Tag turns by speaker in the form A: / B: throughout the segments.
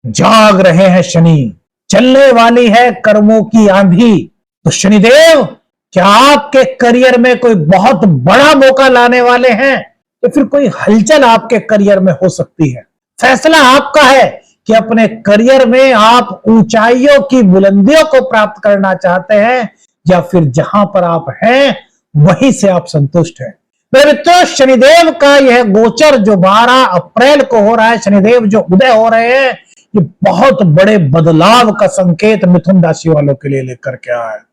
A: जाग रहे हैं शनि, चलने वाली है कर्मों की आंधी। तो शनिदेव क्या आपके करियर में कोई बहुत बड़ा मौका लाने वाले हैं, या फिर कोई हलचल आपके करियर में हो सकती है। फैसला आपका है कि अपने करियर में आप ऊंचाइयों की बुलंदियों को प्राप्त करना चाहते हैं, या फिर जहां पर आप हैं वहीं से आप संतुष्ट हैं। मेरे मित्रों, शनिदेव का यह गोचर जो 12 अप्रैल को हो रहा है, शनिदेव जो उदय हो रहे हैं, ये बहुत बड़े बदलाव का संकेत मिथुन राशि वालों के लिए लेकर के आया है।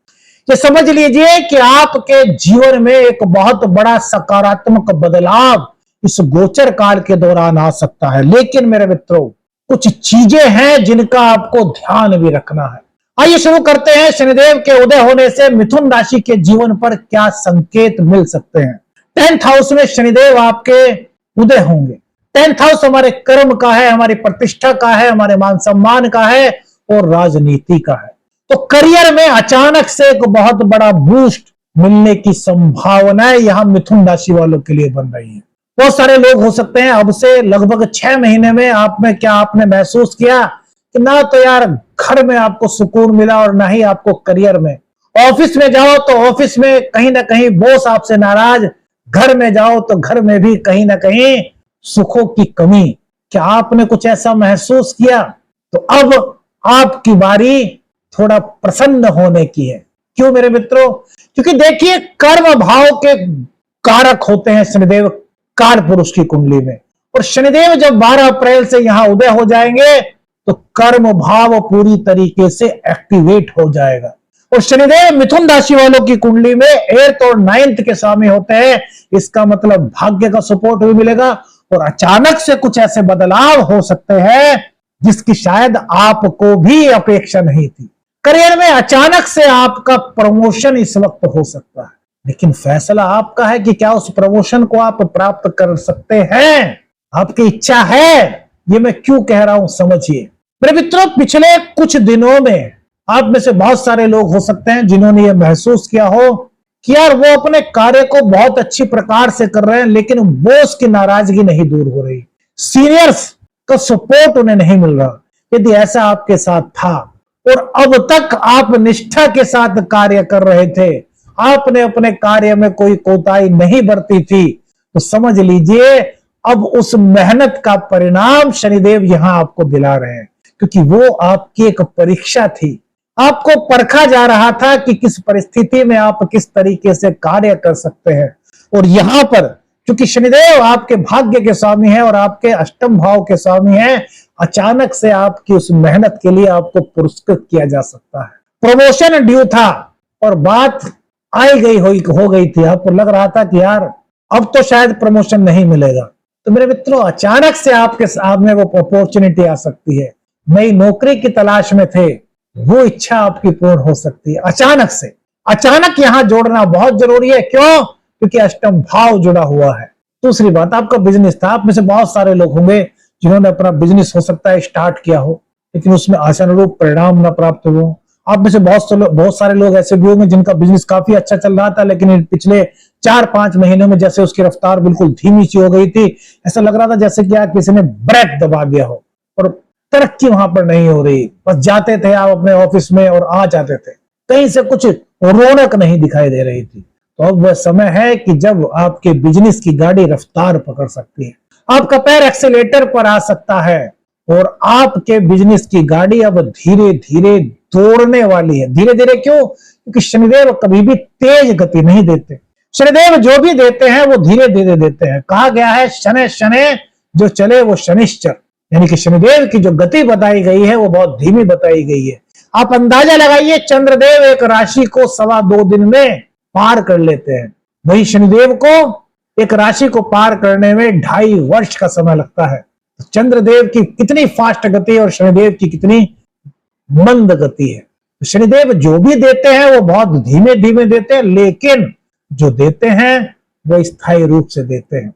A: ये समझ लीजिए कि आपके जीवन में एक बहुत बड़ा सकारात्मक बदलाव इस गोचर काल के दौरान आ सकता है। लेकिन मेरे मित्रों, कुछ चीजें हैं जिनका आपको ध्यान भी रखना है। आइए शुरू करते हैं। शनिदेव के उदय होने से मिथुन राशि के जीवन पर क्या संकेत मिल सकते हैं। 10th हाउस में शनिदेव आपके उदय होंगे। 10th हाउस हमारे कर्म का है, हमारी प्रतिष्ठा का है, हमारे मान सम्मान का है और राजनीति का है। तो करियर में अचानक से एक बहुत बड़ा बूस्ट मिलने की संभावनाएं यहां मिथुन राशि वालों के लिए बन रही है। बहुत सारे लोग हो सकते हैं अब से लगभग 6 महीने में आप में क्या आपने महसूस किया कि ना तो यार घर में आपको सुकून मिला और ना ही आपको करियर में। ऑफिस में जाओ तो ऑफिस में कहीं ना कहीं बॉस आपसे नाराज, घर में जाओ तो घर में भी कहीं ना कहीं सुखों की कमी। क्या आपने कुछ ऐसा महसूस किया? तो अब आपकी बारी थोड़ा प्रसन्न होने की है। क्यों मेरे मित्रों? क्योंकि देखिए, कर्म भाव के कारक होते हैं शनिदेव काल पुरुष की कुंडली में, और शनिदेव जब 12 अप्रैल से यहां उदय हो जाएंगे तो कर्म भाव पूरी तरीके से एक्टिवेट हो जाएगा। और शनिदेव मिथुन राशि वालों की कुंडली में 8th और 9th के स्वामी होते हैं। इसका मतलब भाग्य का सपोर्ट भी मिलेगा और अचानक से कुछ ऐसे बदलाव हो सकते हैं जिसकी शायद आपको भी अपेक्षा नहीं थी। करियर में अचानक से आपका प्रमोशन इस वक्त हो सकता है, लेकिन फैसला आपका है कि क्या उस प्रमोशन को आप प्राप्त कर सकते हैं। आपकी इच्छा है। ये मैं क्यों कह रहा हूं समझिए मेरे मित्रों। पिछले कुछ दिनों में आप में से बहुत सारे लोग हो सकते हैं जिन्होंने ये महसूस किया हो कि यार वो अपने कार्य को बहुत अच्छी प्रकार से कर रहे हैं, लेकिन बॉस की नाराजगी नहीं दूर हो रही, सीनियर्स का सपोर्ट उन्हें नहीं मिल रहा। यदि ऐसा आपके साथ था और अब तक आप निष्ठा के साथ कार्य कर रहे थे, आपने अपने कार्य में कोई कोताही नहीं बरती थी, तो समझ लीजिए अब उस मेहनत का परिणाम शनिदेव यहां आपको दिला रहे हैं। क्योंकि वो आपकी एक परीक्षा थी। आपको परखा जा रहा था कि किस परिस्थिति में आप किस तरीके से कार्य कर सकते हैं। और यहां पर क्योंकि शनिदेव आपके भाग्य के स्वामी है और आपके अष्टम भाव के स्वामी है, अचानक से आपकी उस मेहनत के लिए आपको पुरस्कृत किया जा सकता है। प्रमोशन ड्यू था और बात आई गई हो गई थी। आपको लग रहा था कि यार अब तो शायद प्रमोशन नहीं मिलेगा, तो मेरे मित्रों अचानक से आपके सामने वो अपॉर्चुनिटी आ सकती है। नई नौकरी की तलाश में थे, वो इच्छा आपकी पूर्ण हो सकती है अचानक से। अचानक यहां जोड़ना बहुत जरूरी है। क्यों? क्योंकि अष्टम भाव जुड़ा हुआ है। दूसरी बात, आपका बिजनेस था। आप में से बहुत सारे लोग होंगे जिन्होंने अपना बिजनेस हो सकता है स्टार्ट किया हो, लेकिन उसमें आशानुरूप परिणाम न प्राप्त हो। आप में से बहुत सारे लोग ऐसे भी होंगे जिनका बिजनेस काफी अच्छा चल रहा था, लेकिन पिछले 4-5 महीनों में जैसे उसकी रफ्तार बिल्कुल धीमी सी हो गई थी। ऐसा लग रहा था जैसे कि यार किसी ने ब्रेक दबा दिया हो और तरक्की वहां पर नहीं हो रही। बस जाते थे आप अपने ऑफिस में और आ जाते थे, कहीं से कुछ रौनक नहीं दिखाई दे रही थी। तो अब वह समय है कि जब आपके बिजनेस की गाड़ी रफ्तार पकड़ सकती है, आपका पैर एक्सीलेटर पर आ सकता है और आपके बिजनेस की गाड़ी अब धीरे धीरे दौड़ने वाली है। धीरे धीरे क्यों? क्योंकि शनिदेव कभी भी तेज गति नहीं देते। शनिदेव जो भी देते हैं वो धीरे धीरे देते हैं। कहा गया है शनै शनै जो चले वो शनिश्चर, यानी कि शनिदेव की जो गति बताई गई है वो बहुत धीमी बताई गई है। आप अंदाजा लगाइए, चंद्रदेव एक राशि को 2.25 दिन में पार कर लेते हैं, वही शनिदेव को एक राशि को पार करने में 2.5 वर्ष का समय लगता है। तो चंद्रदेव की कितनी फास्ट गति और शनिदेव की कितनी मंद गति है। तो शनिदेव जो भी देते हैं वो बहुत धीमे धीमे देते हैं, लेकिन जो देते हैं वो स्थायी रूप से देते हैं।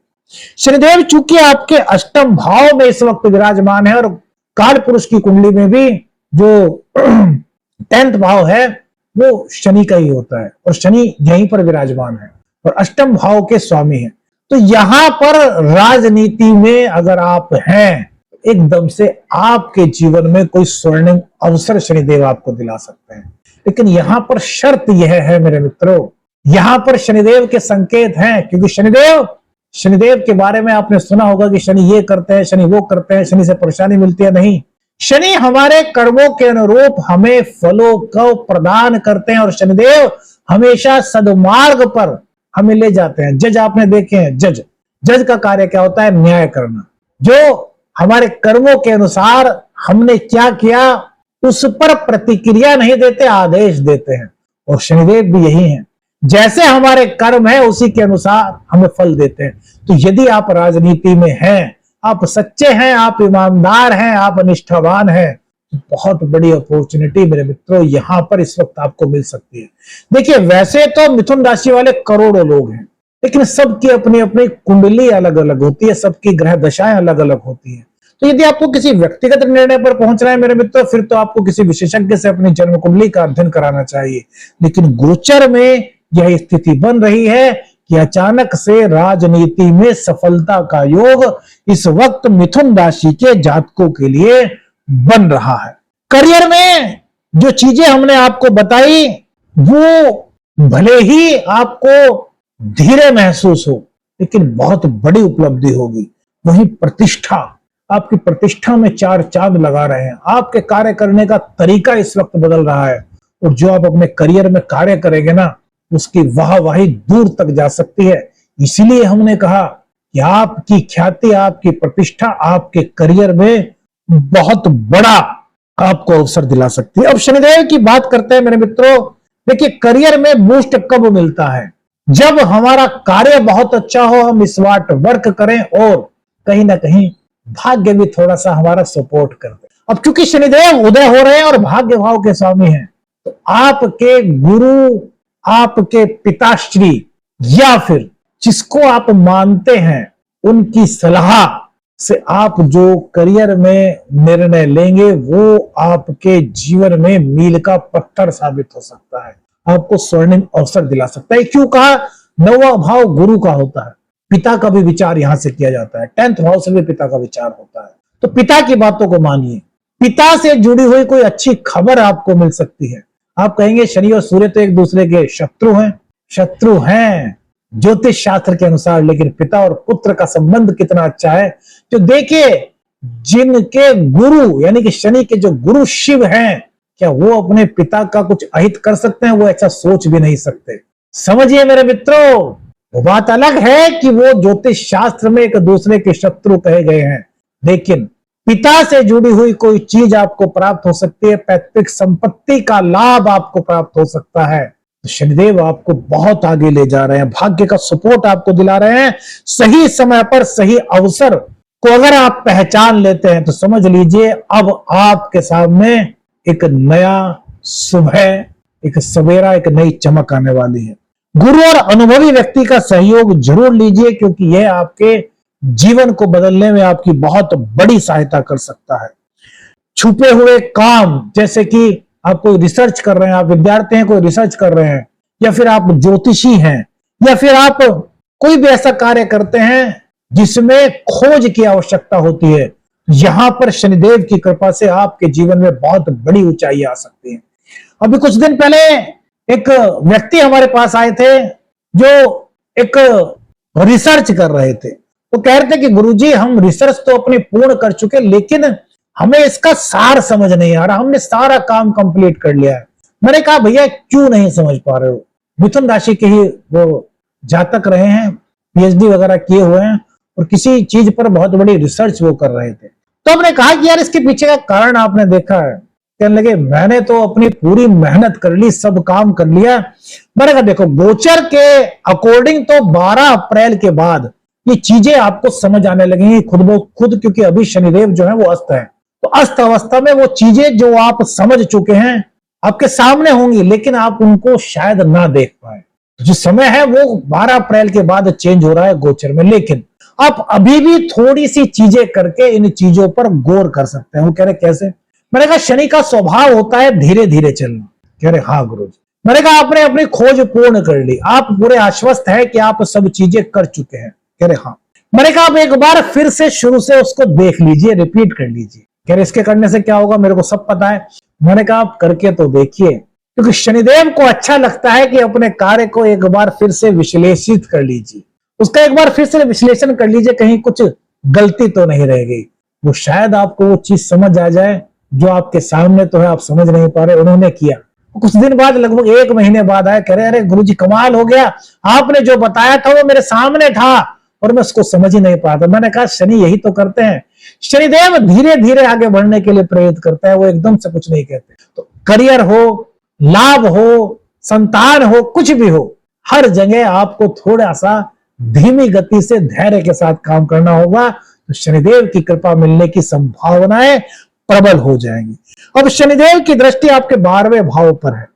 A: शनिदेव चूंकि आपके अष्टम भाव में इस वक्त विराजमान है और काल पुरुष की कुंडली में भी जो 10th भाव है वो शनि का ही होता है और शनि यहीं पर विराजमान है और अष्टम भाव के स्वामी है। तो यहां पर राजनीति में अगर आप हैं, एकदम से आपके जीवन में कोई स्वर्णिम अवसर शनिदेव आपको दिला सकते हैं। लेकिन यहां पर शर्त यह है मेरे मित्रों, यहां पर शनिदेव के संकेत हैं, क्योंकि शनिदेव के बारे में आपने सुना होगा कि शनि ये करते हैं, शनि वो करते हैं, शनि से परेशानी मिलती है। नहीं, शनि हमारे कर्मों के अनुरूप हमें फलों को प्रदान करते हैं और शनिदेव हमेशा सद्मार्ग पर हमें ले जाते हैं। जज आपने देखे हैं, जज का कार्य क्या होता है? न्याय करना। जो हमारे कर्मों के अनुसार हमने क्या किया उस पर प्रतिक्रिया नहीं देते, आदेश देते हैं। और शनिदेव भी यही हैं, जैसे हमारे कर्म है उसी के अनुसार हमें फल देते हैं। तो यदि आप राजनीति में हैं, आप सच्चे हैं, आप ईमानदार हैं, आप निष्ठावान हैं, तो बहुत बड़ी अपॉर्चुनिटी मेरे मित्रों यहां पर इस वक्त आपको मिल सकती है। देखिए, वैसे तो मिथुन राशि वाले करोड़ों लोग हैं, लेकिन सबकी अपनी अपनी कुंडली अलग अलग होती है, सबकी ग्रह दशाएं अलग अलग होती है। तो यदि आपको किसी व्यक्तिगत निर्णय पर पहुंचना है मेरे मित्रों, फिर तो आपको किसी विशेषज्ञ से अपनी जन्म कुंडली का अध्ययन कराना चाहिए। लेकिन गोचर में यह स्थिति बन रही है कि अचानक से राजनीति में सफलता का योग इस वक्त मिथुन राशि के जातकों के लिए बन रहा है। करियर में जो चीजें हमने आपको बताई वो भले ही आपको धीरे महसूस हो, लेकिन बहुत बड़ी उपलब्धि होगी। वही प्रतिष्ठा, आपकी प्रतिष्ठा में चार चांद लगा रहे हैं। आपके कार्य करने का तरीका इस वक्त बदल रहा है, और जो आप अपने करियर में कार्य करेंगे ना, उसकी वाहवाही दूर तक जा सकती है। इसीलिए हमने कहा कि आपकी ख्याति, आपकी प्रतिष्ठा आपके करियर में बहुत बड़ा आपको अवसर दिला सकती है। अब शनिदेव की बात करते हैं मेरे मित्रों। देखिए, करियर में बूस्ट कब मिलता है? जब हमारा कार्य बहुत अच्छा हो, हम स्मार्ट वर्क करें और कहीं ना कहीं भाग्य भी थोड़ा सा हमारा सपोर्ट कर दे। अब चूंकि शनिदेव उदय हो रहे हैं और भाग्य भाव के स्वामी हैं, तो आपके गुरु, आपके पिताश्री या फिर जिसको आप मानते हैं, उनकी सलाह से आप जो करियर में निर्णय लेंगे वो आपके जीवन में मील का पत्थर साबित हो सकता है, आपको स्वर्णिम अवसर दिला सकता है। क्यों कहा? नौवां भाव गुरु का होता है, पिता का भी विचार यहां से किया जाता है, 10th भाव से भी पिता का विचार होता है। तो पिता की बातों को मानिए, पिता से जुड़ी हुई कोई अच्छी खबर आपको मिल सकती है। आप कहेंगे शनि और सूर्य तो एक दूसरे के शत्रु हैं ज्योतिष शास्त्र के अनुसार, लेकिन पिता और पुत्र का संबंध कितना अच्छा है। तो देखिए, जिनके गुरु यानी कि शनि के जो गुरु शिव हैं, क्या वो अपने पिता का कुछ अहित कर सकते हैं? वो ऐसा सोच भी नहीं सकते। समझिए मेरे मित्रों, वो बात अलग है कि वो ज्योतिष शास्त्र में एक दूसरे के शत्रु कहे गए हैं, लेकिन पिता से जुड़ी हुई कोई चीज आपको प्राप्त हो सकती है, पैतृक संपत्ति का लाभ आपको प्राप्त हो सकता है। तो शनिदेव आपको बहुत आगे ले जा रहे हैं, भाग्य का सपोर्ट आपको दिला रहे हैं। सही समय पर सही अवसर को अगर आप पहचान लेते हैं तो समझ लीजिए अब आपके सामने एक नया सुबह, एक सवेरा, एक नई चमक आने वाली है। गुरु और अनुभवी व्यक्ति का सहयोग जरूर लीजिए, क्योंकि यह आपके जीवन को बदलने में आपकी बहुत बड़ी सहायता कर सकता है। छुपे हुए काम, जैसे कि आप कोई रिसर्च कर रहे हैं, आप विद्यार्थी हैं, कोई रिसर्च कर रहे हैं, या फिर आप ज्योतिषी हैं, या फिर आप कोई भी ऐसा कार्य करते हैं जिसमें खोज की आवश्यकता होती है, यहां पर शनिदेव की कृपा से आपके जीवन में बहुत बड़ी ऊंचाई आ सकती है। अभी कुछ दिन पहले एक व्यक्ति हमारे पास आए थे जो एक रिसर्च कर रहे थे। वो कह रहे थे कि गुरुजी, हम रिसर्च तो अपनी पूर्ण कर चुके, लेकिन हमें इसका सार समझ नहीं आ रहा, हमने सारा काम कंप्लीट कर लिया है। मैंने कहा भैया क्यों नहीं समझ पा रहे हो? मिथुन राशि के ही वो जातक रहे हैं, पीएचडी वगैरह किए हुए हैं और किसी चीज पर बहुत बड़ी रिसर्च वो कर रहे थे। तो हमने कहा कि यार इसके पीछे का कारण आपने देखा है? कहने लगे मैंने तो अपनी पूरी मेहनत कर ली, सब काम कर लिया। मैंने कहा देखो, गोचर के अकॉर्डिंग तो 12 अप्रैल के बाद ये चीजें आपको समझ आने लगेंगी खुद ब खुद, क्योंकि अभी शनिदेव जो है वो अस्त है। तो अस्त अवस्था में वो चीजें जो आप समझ चुके हैं आपके सामने होंगी, लेकिन आप उनको शायद ना देख पाए। जो समय है वो 12 अप्रैल के बाद चेंज हो रहा है गोचर में, लेकिन आप अभी भी थोड़ी सी चीजें करके इन चीजों पर गौर कर सकते हैं। वो कह रहे कैसे? मैंने कहा शनि का स्वभाव होता है धीरे धीरे चलना। कह रहे हाँ गुरुजी। मैंने कहा आपने अपनी खोज पूर्ण कर ली, आप पूरे आश्वस्त है कि आप सब चीजें कर चुके हैं? कह रहे हाँ। मैंने कहा आप एक बार फिर से शुरू से उसको देख लीजिए, रिपीट कर लीजिए। कह रहे इसके करने से क्या होगा, मेरे को सब पता है। मैंने कहा आप करके तो देखिए, क्योंकि शनिदेव को अच्छा लगता है कि अपने कार्य को एक बार फिर से विश्लेषित कर लीजिए, उसका एक बार फिर से विश्लेषण कर लीजिए, कहीं कुछ गलती तो नहीं रह गई। वो शायद आपको वो चीज समझ आ जाए जो आपके सामने तो है, आप समझ नहीं पा रहे, उन्होंने किया। कुछ दिन बाद, लगभग 1 महीने बाद आया, कह रहे अरे गुरुजी कमाल हो गया, आपने जो बताया था वो मेरे सामने था और मैं उसको समझ ही नहीं पाता। मैंने कहा शनि यही तो करते हैं, शनिदेव धीरे धीरे आगे बढ़ने के लिए प्रेरित करता है, वो एकदम से कुछ नहीं कहते। तो करियर हो, लाभ हो, संतान हो, कुछ भी हो, हर जगह आपको थोड़ा सा धीमी गति से धैर्य के साथ काम करना होगा, तो शनिदेव की कृपा मिलने की संभावनाएं प्रबल हो जाएंगी। अब शनिदेव की दृष्टि आपके 12वें भाव पर है,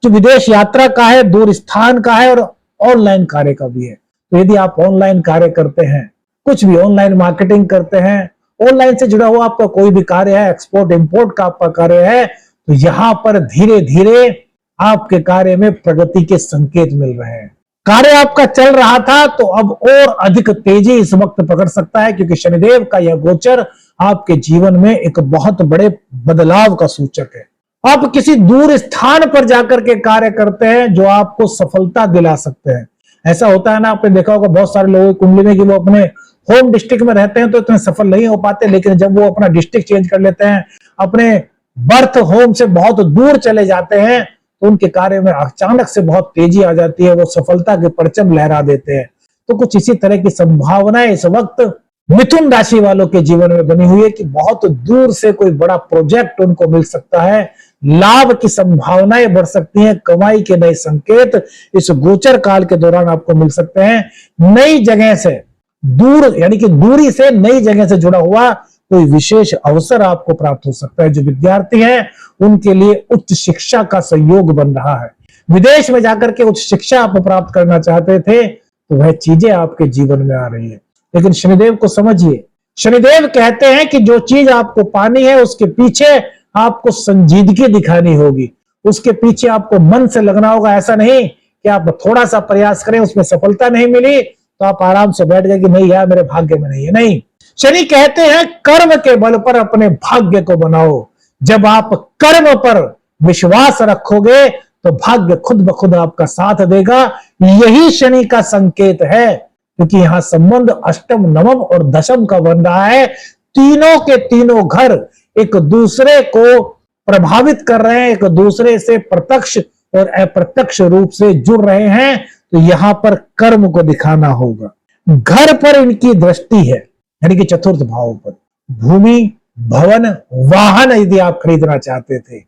A: जो विदेश यात्रा का है, दूर स्थान का है और ऑनलाइन कार्य का भी है। तो यदि आप ऑनलाइन कार्य करते हैं, कुछ भी ऑनलाइन मार्केटिंग करते हैं, ऑनलाइन से जुड़ा हुआ आपका कोई भी कार्य है, एक्सपोर्ट इंपोर्ट का आपका कार्य है, तो यहां पर धीरे धीरे आपके कार्य में प्रगति के संकेत मिल रहे हैं। कार्य आपका चल रहा था तो अब और अधिक तेजी इस वक्त पकड़ सकता है, क्योंकि शनिदेव का यह गोचर आपके जीवन में एक बहुत बड़े बदलाव का सूचक है। आप किसी दूर स्थान पर जाकर के कार्य करते हैं जो आपको सफलता दिला सकते हैं। ऐसा होता है ना, आपने देखा होगा बहुत सारे लोगों की कुंडली में कि वो अपने होम डिस्ट्रिक्ट में रहते हैं तो इतने सफल नहीं हो पाते, लेकिन जब वो अपना डिस्ट्रिक्ट चेंज कर लेते हैं, अपने बर्थ होम से बहुत दूर चले जाते हैं, तो उनके कार्य में अचानक से बहुत तेजी आ जाती है, वो सफलता के परचम लहरा देते हैं। तो कुछ इसी तरह की संभावनाएं इस वक्त मिथुन राशि वालों के जीवन में बनी हुई है कि बहुत दूर से कोई बड़ा प्रोजेक्ट उनको मिल सकता है, लाभ की संभावनाएं बढ़ सकती हैं, कमाई के नए संकेत इस गोचर काल के दौरान आपको मिल सकते हैं। नई जगह से दूर, यानी कि दूरी से नई जगह से जुड़ा हुआ कोई विशेष अवसर आपको प्राप्त हो सकता है। जो विद्यार्थी हैं उनके लिए उच्च शिक्षा का संयोग बन रहा है। विदेश में जाकर के उच्च शिक्षा आप प्राप्त करना चाहते थे तो वह चीजें आपके जीवन में आ रही है। लेकिन शनिदेव को समझिए, शनिदेव कहते हैं कि जो चीज आपको पानी है उसके पीछे आपको संजीदगी दिखानी होगी, उसके पीछे आपको मन से लगना होगा। ऐसा नहीं कि आप थोड़ा सा प्रयास करें, उसमें सफलता नहीं मिली तो आप आराम से बैठ गए कि नहीं यार मेरे भाग्य में नहीं है। नहीं, शनि कहते हैं कर्म के बल पर अपने भाग्य को बनाओ। जब आप कर्म पर विश्वास रखोगे तो भाग्य खुद ब खुद आपका साथ देगा। यही शनि का संकेत है, क्योंकि यहां संबंध अष्टम, नवम और दशम का बन रहा है। तीनों के तीनों घर एक दूसरे को प्रभावित कर रहे हैं, एक दूसरे से प्रत्यक्ष और अप्रत्यक्ष रूप से जुड़ रहे हैं। तो यहां पर कर्म को दिखाना होगा। घर पर इनकी दृष्टि है, यानी कि चतुर्थ भाव पर। भूमि, भवन, वाहन यदि आप खरीदना चाहते थे,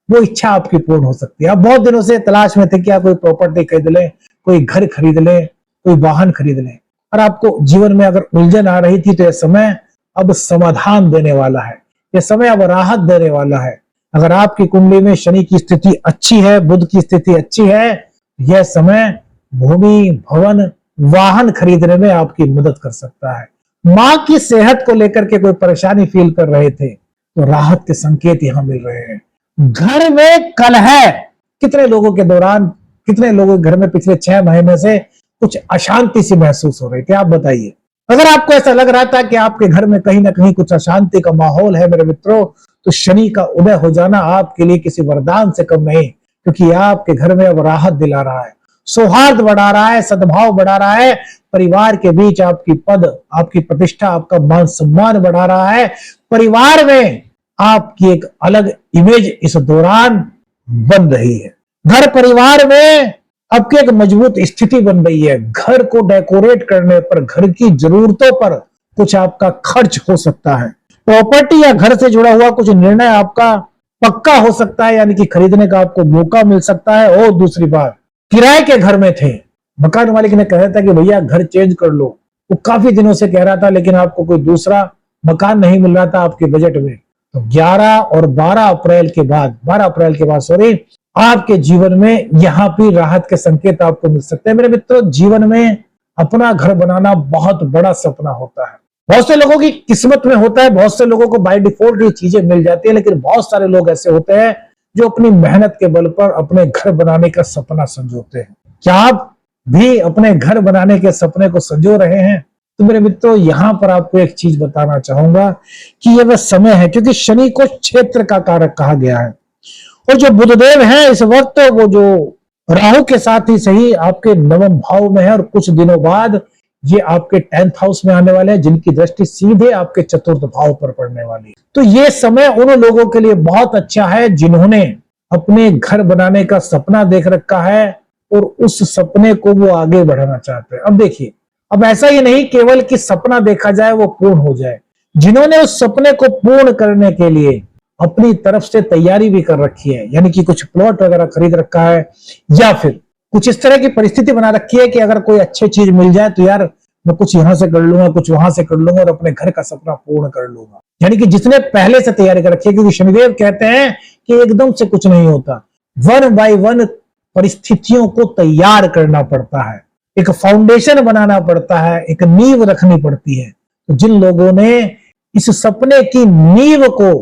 A: वो इच्छा आपकी पूर्ण हो सकती है। आप बहुत दिनों से तलाश में थे कि आप कोई प्रॉपर्टी खरीद लें, कोई घर खरीद लें, कोई वाहन खरीद लें, और आपको जीवन में अगर उलझन आ रही थी तो यह समय अब समाधान देने वाला है, यह समय अब राहत देने वाला है। अगर आपकी कुंडली में शनि की स्थिति अच्छी है, बुध की स्थिति अच्छी है, यह समय भूमि, भवन, वाहन खरीदने में आपकी मदद कर सकता है। मां की सेहत को लेकर के कोई परेशानी फील कर रहे थे तो राहत के संकेत यहां मिल रहे हैं। घर में कलह, कितने लोगों के घर में पिछले 6 महीने से कुछ अशांति सी महसूस हो रही थी, आप बताइए। अगर आपको ऐसा लग रहा था कि आपके घर में कहीं ना कहीं कुछ अशांति का माहौल है मेरे मित्रों, तो शनि का उदय हो जाना आपके लिए किसी वरदान से कम नहीं, क्योंकि आपके घर में अब राहत दिला रहा है, सौहार्द बढ़ा रहा है, सद्भाव बढ़ा रहा है, परिवार के बीच आपकी पद, आपकी प्रतिष्ठा, आपका मान सम्मान बढ़ा रहा है। परिवार में आपकी एक अलग इमेज इस दौरान बन रही है। घर परिवार में आपकी एक मजबूत स्थिति बन रही है। घर को डेकोरेट करने पर, घर की जरूरतों पर कुछ आपका खर्च हो सकता है। प्रॉपर्टी या घर से जुड़ा हुआ कुछ निर्णय आपका पक्का हो सकता है, यानी कि खरीदने का आपको मौका मिल सकता है। और दूसरी बात, किराए के घर में थे, मकान मालिक ने कहा था कि भैया घर चेंज कर लो, वो काफी दिनों से कह रहा था, लेकिन आपको कोई दूसरा मकान नहीं मिल रहा था आपके बजट में। तो 11 और 12 अप्रैल के बाद आपके जीवन में यहां भी राहत के संकेत आपको मिल सकते हैं। मेरे मित्रों, जीवन में अपना घर बनाना बहुत बड़ा सपना होता है। बहुत से लोगों की किस्मत में होता है, बहुत से लोगों को बाय डिफॉल्ट ये चीजें मिल जाती है, लेकिन बहुत सारे लोग ऐसे होते हैं जो अपनी मेहनत के बल पर अपने घर बनाने का सपना संजोते हैं। क्या आप भी अपने घर बनाने के सपने को संजो रहे हैं। तो मेरे मित्रों, यहां पर आपको एक चीज बताना चाहूंगा कि यह वह समय है, क्योंकि शनि को क्षेत्र का कारक कहा गया है। और जो बुधदेव है इस वक्त वो जो राहु के साथ ही सही आपके नवम भाव में है, और कुछ दिनों बाद ये आपके 10th हाउस में आने वाले हैं, जिनकी दृष्टि सीधे आपके चतुर्थ भाव पर पड़ने वाली है। तो ये समय उन लोगों के लिए बहुत अच्छा है जिन्होंने अपने घर बनाने का सपना देख रखा है और उस सपने को वो आगे बढ़ाना चाहते हैं। अब देखिए, अब ऐसा ही नहीं केवल कि सपना देखा जाए वो पूर्ण हो जाए। जिन्होंने उस सपने को पूर्ण करने के लिए अपनी तरफ से तैयारी भी कर रखी है, यानी कि कुछ प्लॉट वगैरह खरीद रखा है, या फिर कुछ इस तरह की परिस्थिति बना रखी है कि अगर कोई अच्छी चीज मिल जाए तो यार मैं कुछ यहां से कर लूंगा, कुछ वहां से कर लूंगा और अपने घर का सपना पूर्ण कर लूंगा। यानी कि जिसने पहले से तैयारी कर रखी है, क्योंकि शनिदेव कहते हैं कि एकदम से कुछ नहीं होता, वन बाय वन परिस्थितियों को तैयार करना पड़ता है, एक फाउंडेशन बनाना पड़ता है, एक नींव रखनी पड़ती है। तो जिन लोगों ने इस सपने की नींव को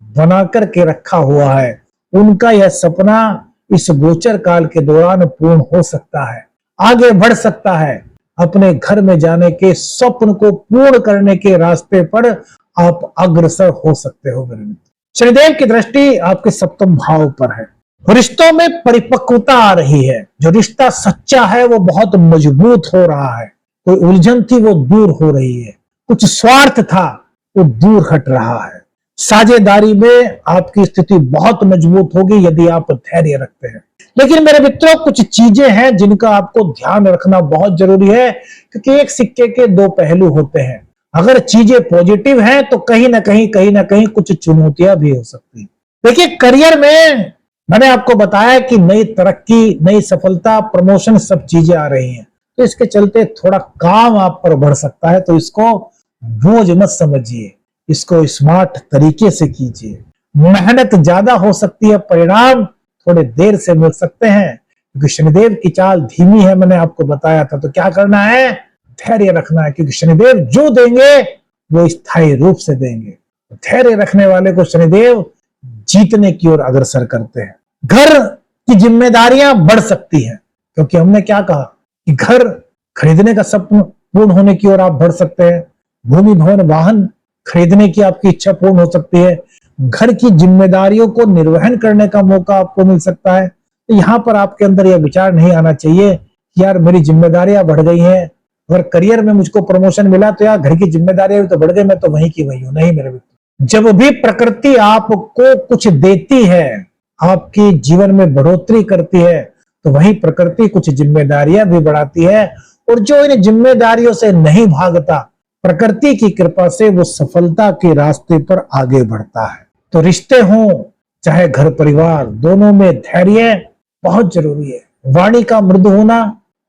A: बना करके रखा हुआ है, उनका यह सपना इस गोचर काल के दौरान पूर्ण हो सकता है, आगे बढ़ सकता है। अपने घर में जाने के स्वप्न को पूर्ण करने के रास्ते पर आप अग्रसर हो सकते हो। मेरे मित्र, शनिदेव की दृष्टि आपके सप्तम भाव पर है। रिश्तों में परिपक्वता आ रही है। जो रिश्ता सच्चा है वो बहुत मजबूत हो रहा है। कोई उलझन थी वो दूर हो रही है, कुछ स्वार्थ था वो दूर हट रहा है। साझेदारी में आपकी स्थिति बहुत मजबूत होगी यदि आप धैर्य रखते हैं। लेकिन मेरे मित्रों, कुछ चीजें हैं जिनका आपको ध्यान रखना बहुत जरूरी है, क्योंकि एक सिक्के के दो पहलू होते हैं। अगर चीजें पॉजिटिव हैं तो कहीं ना कहीं कुछ चुनौतियां भी हो सकती हैं। देखिए, करियर में मैंने आपको बताया कि नई तरक्की, नई सफलता, प्रमोशन सब चीजें आ रही हैं, तो इसके चलते थोड़ा काम आप पर बढ़ सकता है। तो इसको बोझ मत समझिए, इसको स्मार्ट तरीके से कीजिए। मेहनत ज्यादा हो सकती है, परिणाम थोड़े देर से मिल सकते हैं, क्योंकि शनिदेव की चाल धीमी है, मैंने आपको बताया था। तो क्या करना है? धैर्य रखना है, क्योंकि शनिदेव जो देंगे वो स्थायी रूप से देंगे। धैर्य रखने वाले को शनिदेव जीतने की ओर अग्रसर करते हैं। घर की जिम्मेदारियां बढ़ सकती हैं, क्योंकि हमने क्या कहा कि घर खरीदने का सपना पूर्ण होने की ओर आप बढ़ सकते हैं। भूमि, भवन, वाहन खरीदने की आपकी इच्छा पूर्ण हो सकती है। घर की जिम्मेदारियों को निर्वहन करने का मौका आपको मिल सकता है। तो यहाँ पर आपके अंदर यह विचार नहीं आना चाहिए कि यार मेरी जिम्मेदारियां बढ़ गई हैं, अगर करियर में मुझको प्रमोशन मिला तो यार घर की जिम्मेदारियां भी तो बढ़ गई, मैं तो वहीं की वहीं हूं। नहीं मेरे मित्र, जब भी प्रकृति आपको कुछ देती है, आपकी जीवन में बढ़ोतरी करती है, तो वही प्रकृति कुछ जिम्मेदारियां भी बढ़ाती है। और जो इन जिम्मेदारियों से नहीं भागता, प्रकृति की कृपा से वो सफलता के रास्ते पर आगे बढ़ता है। तो रिश्ते हों चाहे घर परिवार, दोनों में धैर्य बहुत जरूरी है। वाणी का मृदु होना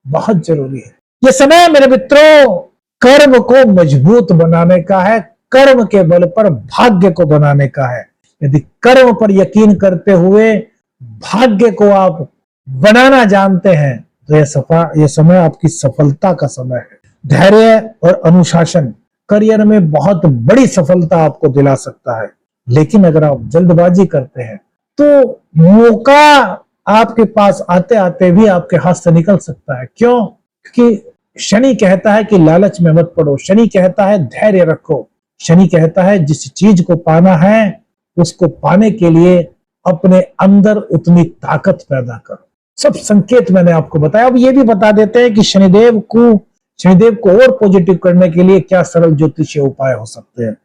A: बहुत जरूरी है। ये समय मेरे मित्रों कर्म को मजबूत बनाने का है, कर्म के बल पर भाग्य को बनाने का है। यदि कर्म पर यकीन करते हुए भाग्य को आप बनाना जानते हैं तो यह समय आपकी सफलता का समय है। धैर्य और अनुशासन करियर में बहुत बड़ी सफलता आपको दिला सकता है। लेकिन अगर आप जल्दबाजी करते हैं तो मौका आपके पास आते आते भी आपके हाथ से निकल सकता है। क्यों? क्योंकि शनि कहता है कि लालच में मत पड़ो, शनि कहता है धैर्य रखो, शनि कहता है जिस चीज को पाना है उसको पाने के लिए अपने अंदर उतनी ताकत पैदा करो। सब संकेत मैंने आपको बताया। अब ये भी बता देते हैं कि शनिदेव को और पॉजिटिव करने के लिए क्या सरल ज्योतिषीय उपाय हो सकते हैं।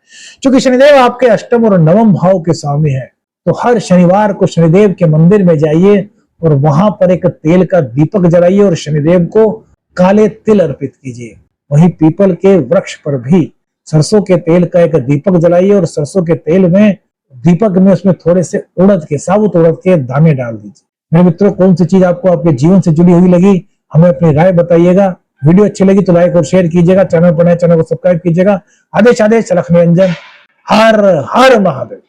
A: क्योंकि शनिदेव आपके अष्टम और नवम भाव के स्वामी है, तो हर शनिवार को शनिदेव के मंदिर में जाइए और वहां पर एक तेल का दीपक जलाइए और शनिदेव को काले तिल अर्पित कीजिए। वहीं पीपल के वृक्ष पर भी सरसों के तेल का एक दीपक जलाइए और सरसों के तेल में दीपक में उसमें थोड़े से साबुत उड़द के दाने डाल दीजिए। मेरे मित्रों, कौन सी चीज आपको आपके जीवन से जुड़ी हुई लगी हमें अपनी राय बताइएगा। वीडियो अच्छी लगी तो लाइक और शेयर कीजिएगा। चैनल पर नए, चैनल को सब्सक्राइब कीजिएगा। आदेश लक्ष्मी अंजन। हर हर महादेव।